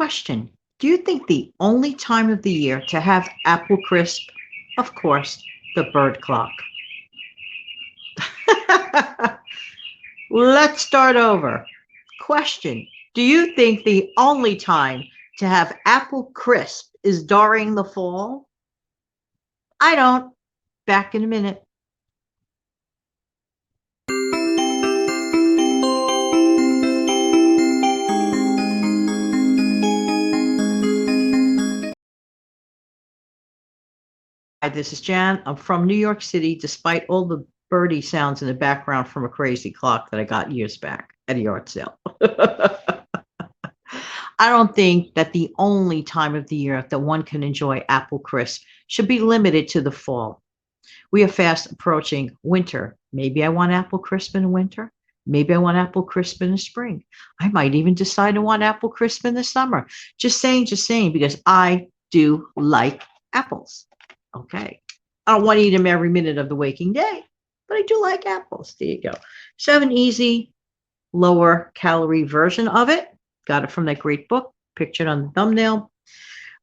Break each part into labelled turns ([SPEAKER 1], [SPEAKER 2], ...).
[SPEAKER 1] Question. Do you think the only time of the year to have apple crisp? Of course, the bird clock. Let's start over. Question. Do you think the only time to have apple crisp is during the fall? I don't. Back in a minute. Hi, this is Jan. I'm from New York City, despite all the birdie sounds in the background from a crazy clock that I got years back at a yard sale. I don't think that the only time of the year that one can enjoy apple crisp should be limited to the fall. We are fast approaching winter. Maybe I want apple crisp in the winter. Maybe I want apple crisp in the spring. I might even decide to want apple crisp in the summer. Just saying, because I do like apples. Okay. I don't want to eat them every minute of the waking day, but I do like apples. There you go. So I have an easy, lower calorie version of it. Got it from that great book, pictured on the thumbnail.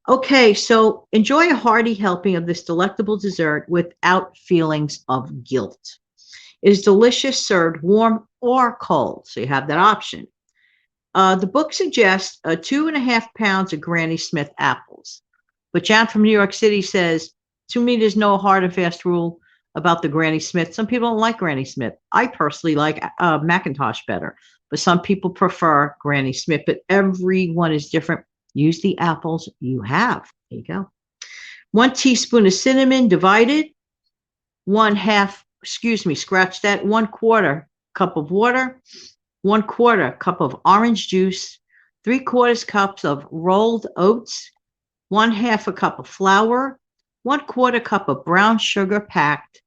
[SPEAKER 1] Okay, so enjoy a hearty helping of this delectable dessert without feelings of guilt. It is delicious served warm or cold, so you have that option. The book suggests 2.5 pounds of Granny Smith apples. But Jan from New York City says, to me, there's no hard and fast rule about the Granny Smith. Some people don't like Granny Smith. I personally like Macintosh better, but some people prefer Granny Smith, but everyone is different. Use the apples you have. There you go. 1 teaspoon of cinnamon divided, scratch that, 1/4 cup of water, 1/4 cup of orange juice, 3/4 cups of rolled oats, 1/2 cup of flour, 1/4 cup of brown sugar packed,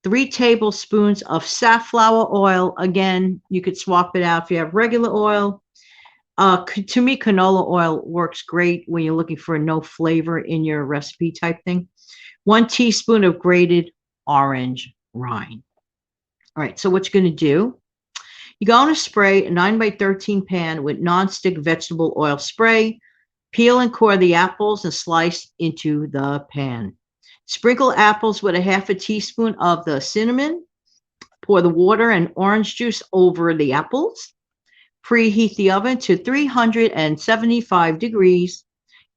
[SPEAKER 1] 3 tablespoons of safflower oil. Again, you could swap it out if you have regular oil. To me, canola oil works great when you're looking for no flavor in your recipe type thing. 1 teaspoon of grated orange rind. All right, so what you're going to do, you're going to spray a 9x13 pan with nonstick vegetable oil spray. Peel and core the apples and slice into the pan. Sprinkle apples with 1/2 teaspoon of the cinnamon. Pour the water and orange juice over the apples. Preheat the oven to 375 degrees.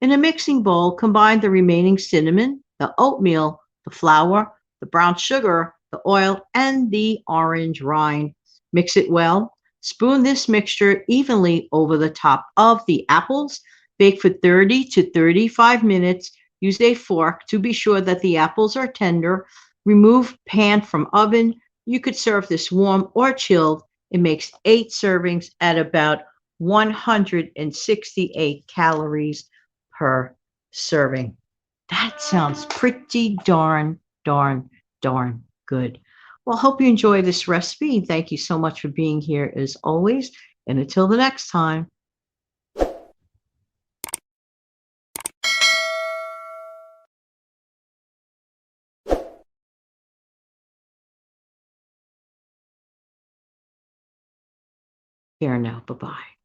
[SPEAKER 1] In a mixing bowl, combine the remaining cinnamon, the oatmeal, the flour, the brown sugar, the oil, and the orange rind. Mix it well. Spoon this mixture evenly over the top of the apples. Bake for 30 to 35 minutes. Use a fork to be sure that the apples are tender. Remove pan from oven. You could serve this warm or chilled. It makes 8 servings at about 168 calories per serving. That sounds pretty darn good. Well, hope you enjoy this recipe. Thank you so much for being here as always. And until the next time. Here now. Bye-bye.